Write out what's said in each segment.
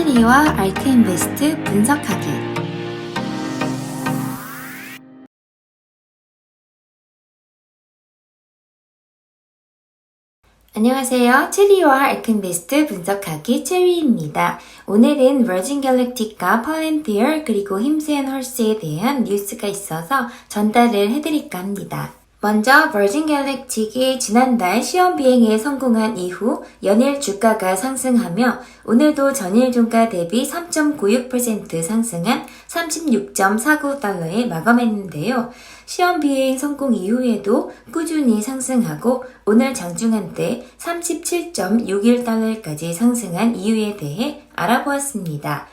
체리와 알트인베스트 분석하기. 안녕하세요. 체리와 알트인베스트 분석하기 체리입니다. 오늘은 버진 갤럭틱과 팔랜티어 그리고 힘스 앤 헐스에 대한 뉴스가 있어서 전달을 해드릴까 합니다. 먼저 버진 갤럭틱이 지난달 시험 비행에 성공한 이후 연일 주가가 상승하며 오늘도 전일 종가 대비 3.96% 상승한 36.49달러에 마감했는데요. 시험 비행 성공 이후에도 꾸준히 상승하고 오늘 장중한 때 37.61달러까지 상승한 이유에 대해 알아보았습니다.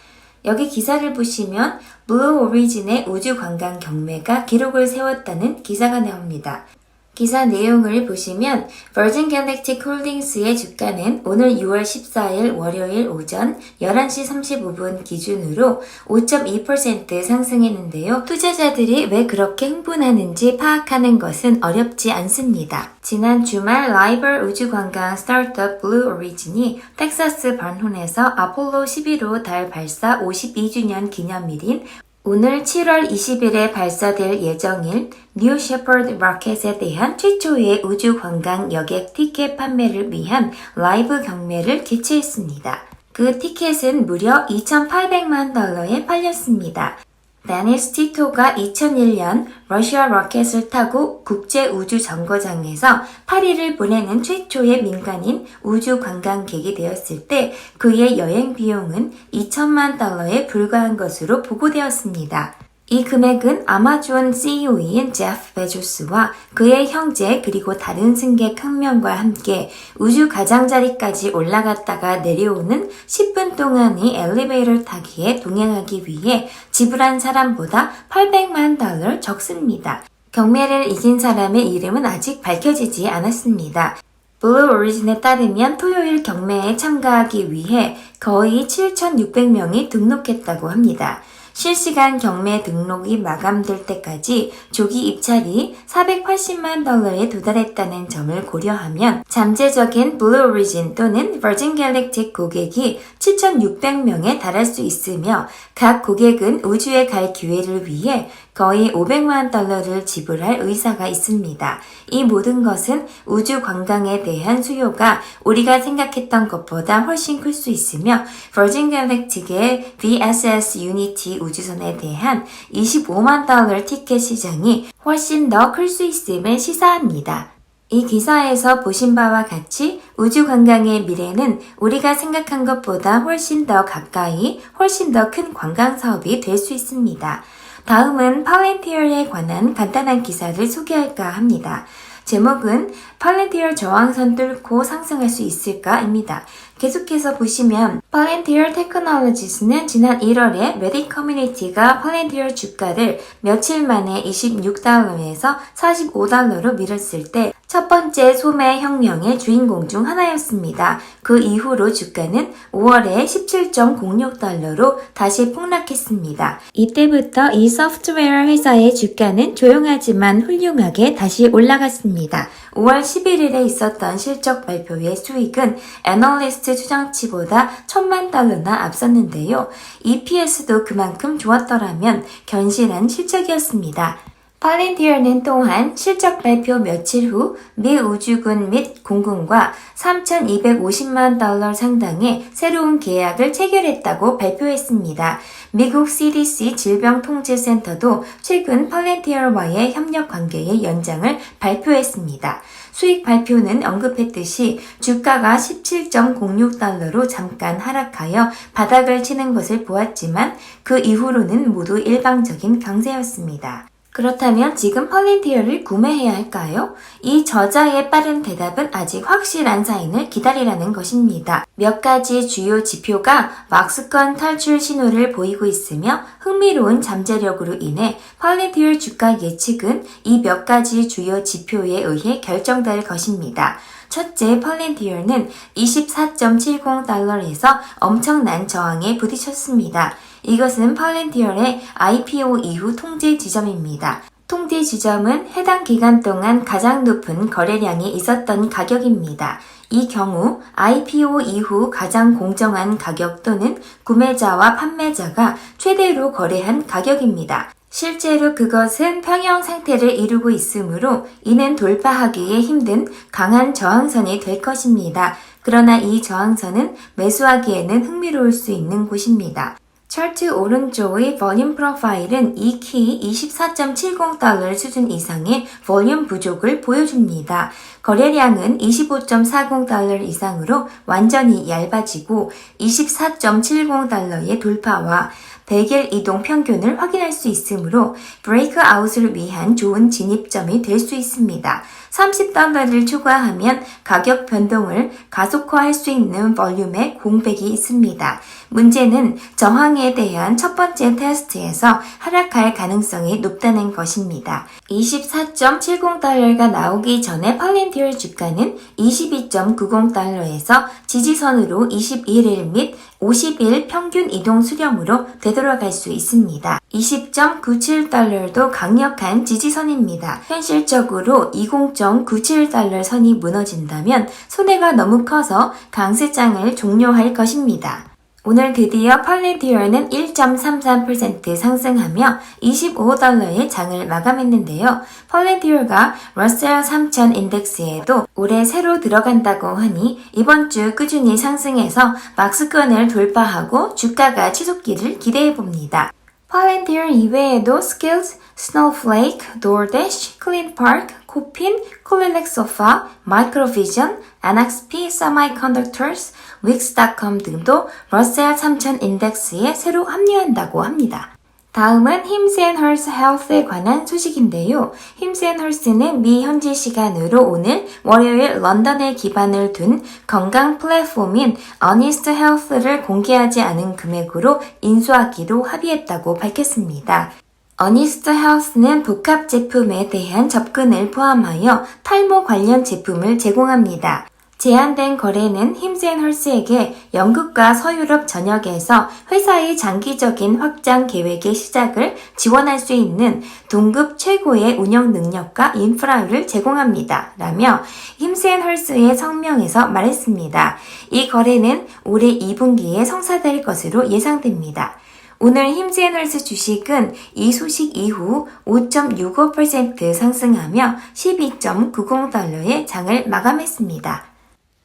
여기 기사를 보시면 블루 오리진의 우주 관광 경매가 기록을 세웠다는 기사가 나옵니다. 기사 내용을 보시면 버진 갤럭틱 홀딩스의 주가는 오늘 6월 14일 월요일 오전 11시 35분 기준으로 5.2% 상승했는데요. 투자자들이 왜 그렇게 흥분하는지 파악하는 것은 어렵지 않습니다. 지난 주말 라이벌 우주관광 스타트업 블루 오리진이 텍사스 반혼에서 아폴로 11호 달 발사 52주년 기념일인 오늘 7월 20일에 발사될 예정인 뉴 셰퍼드 마켓에 대한 최초의 우주 관광 여객 티켓 판매를 위한 라이브 경매를 개최했습니다. 그 티켓은 무려 2,800만 달러에 팔렸습니다. 데니스 티토가 2001년 러시아 로켓을 타고 국제우주정거장에서 8일을 보내는 최초의 민간인 우주 관광객이 되었을 때 그의 여행 비용은 2천만 달러에 불과한 것으로 보고되었습니다. 이 금액은 아마존 CEO인 제프 베조스와 그의 형제 그리고 다른 승객 1명과 함께 우주 가장자리까지 올라갔다가 내려오는 10분 동안의 엘리베이터 타기에 동행하기 위해 지불한 사람보다 800만 달러 적습니다. 경매를 이긴 사람의 이름은 아직 밝혀지지 않았습니다. 블루 오리진에 따르면 토요일 경매에 참가하기 위해 거의 7,600명이 등록했다고 합니다. 실시간 경매 등록이 마감될 때까지 조기 입찰이 480만 달러에 도달했다는 점을 고려하면 잠재적인 블루 오리진 또는 버진 갤럭틱 고객이 7,600명에 달할 수 있으며 각 고객은 우주에 갈 기회를 위해 거의 500만 달러를 지불할 의사가 있습니다. 이 모든 것은 우주 관광에 대한 수요가 우리가 생각했던 것보다 훨씬 클 수 있으며 버진 갤럭틱의 VSS 유니티 우주선에 대한 25만 달러 티켓 시장이 훨씬 더 클 수 있음을 시사합니다. 이 기사에서 보신 바와 같이 우주 관광의 미래는 우리가 생각한 것보다 훨씬 더 가까이, 훨씬 더 큰 관광 사업이 될 수 있습니다. 다음은 팔랜티어에 관한 간단한 기사를 소개할까 합니다. 제목은 팔랜티어 저항선 뚫고 상승할 수 있을까?입니다. 계속해서 보시면 팔랜티어 테크놀로지스는 지난 1월에 메딕 커뮤니티가 팔랜티어 주가를 며칠 만에 26달러에서 45달러로 밀었을 때 첫 번째 소매 혁명의 주인공 중 하나였습니다. 그 이후로 주가는 5월에 17.06달러로 다시 폭락했습니다. 이때부터 이 소프트웨어 회사의 주가는 조용하지만 훌륭하게 다시 올라갔습니다. 5월 11일에 있었던 실적 발표의 수익은 애널리스트 추정치보다 1,000만 달러나 앞섰는데요. EPS도 그만큼 좋았더라면 견실한 실적이었습니다. 팔랜티어는 또한 실적 발표 며칠 후 미 우주군 및 공군과 3,250만 달러 상당의 새로운 계약을 체결했다고 발표했습니다. 미국 CDC 질병통제센터도 최근 팔랜티어와의 협력 관계의 연장을 발표했습니다. 수익 발표는 언급했듯이 주가가 17.06달러로 잠깐 하락하여 바닥을 치는 것을 보았지만 그 이후로는 모두 일방적인 강세였습니다. 그렇다면 지금 팔랜티어를 구매해야 할까요? 이 저자의 빠른 대답은 아직 확실한 사인을 기다리라는 것입니다. 몇 가지 주요 지표가 막스권 탈출 신호를 보이고 있으며 흥미로운 잠재력으로 인해 팔랜티어 주가 예측은 이 몇 가지 주요 지표에 의해 결정될 것입니다. 첫째, 팔랜티어는 24.70달러에서 엄청난 저항에 부딪혔습니다. 이것은 팔랜티어의 IPO 이후 통제 지점입니다. 통지 지점은 해당 기간 동안 가장 높은 거래량이 있었던 가격입니다. 이 경우 IPO 이후 가장 공정한 가격 또는 구매자와 판매자가 최대로 거래한 가격입니다. 실제로 그것은 평형 상태를 이루고 있으므로 이는 돌파하기에 힘든 강한 저항선이 될 것입니다. 그러나 이 저항선은 매수하기에는 흥미로울 수 있는 곳입니다. 차트 오른쪽의 볼륨 프로파일은 이 키 24.70달러 수준 이상의 볼륨 부족을 보여줍니다. 거래량은 25.40달러 이상으로 완전히 얇아지고 24.70달러의 돌파와 100일 이동 평균을 확인할 수 있으므로 브레이크아웃을 위한 좋은 진입점이 될 수 있습니다. 30달러를 추가하면 가격 변동을 가속화할 수 있는 볼륨의 공백이 있습니다. 문제는 저항에 대한 첫 번째 테스트에서 하락할 가능성이 높다는 것입니다. 24.70달러가 나오기 전에 팔렌티어 주가는 22.90달러에서 지지선으로 21일 및 50일 평균 이동 수렴으로 되돌아갈 수 있습니다. 20.97달러도 강력한 지지선입니다. 현실적으로 20.97달러 선이 무너진다면 손해가 너무 커서 강세장을 종료할 것입니다. 오늘 드디어 팔렌티어는 1.33% 상승하며 25달러의 장을 마감했는데요. 팔렌티어가 러셀 3000 인덱스에도 올해 새로 들어간다고 하니 이번 주 꾸준히 상승해서 박스권을 돌파하고 주가가 치솟기를 기대해봅니다. 팔렌티어 이외에도 스킬즈, 스노우플레이크, 도어대쉬, 클린파크, 코핀, 콜리넥소파, 마이크로비전, NXP Semiconductors, 윅스.com 등도 러셀 3000 인덱스에 새로 합류한다고 합니다. 다음은 힘스앤헐스 헬스에 관한 소식인데요. 힘스앤헐스는 미 현지 시간으로 오늘 월요일 런던에 기반을 둔 건강 플랫폼인 어니스트 헬스를 공개하지 않은 금액으로 인수하기로 합의했다고 밝혔습니다. 어니스트 헬스는 복합 제품에 대한 접근을 포함하여 탈모 관련 제품을 제공합니다. 제한된 거래는 힘스앤헐스에게 영국과 서유럽 전역에서 회사의 장기적인 확장 계획의 시작을 지원할 수 있는 동급 최고의 운영 능력과 인프라를 제공합니다. 라며 힘스앤헐스의 성명에서 말했습니다. 이 거래는 올해 2분기에 성사될 것으로 예상됩니다. 오늘 힘스앤헐스 주식은 이 소식 이후 5.65% 상승하며 12.90달러의 장을 마감했습니다.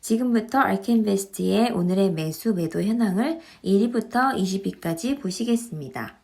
지금부터 알케인베스트의 오늘의 매수 매도 현황을 1위부터 20위까지 보시겠습니다.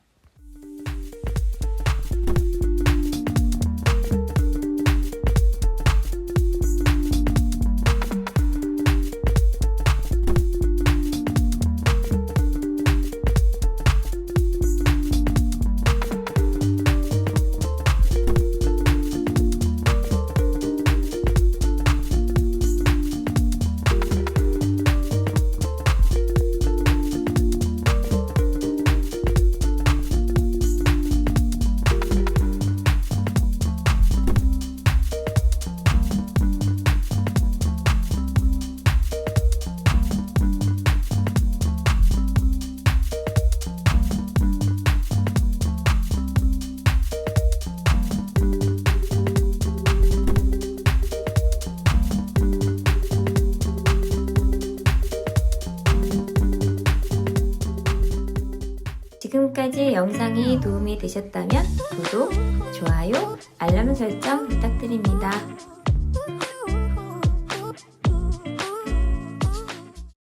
지금까지 영상이 도움이 되셨다면 구독, 좋아요, 알람 설정 부탁드립니다.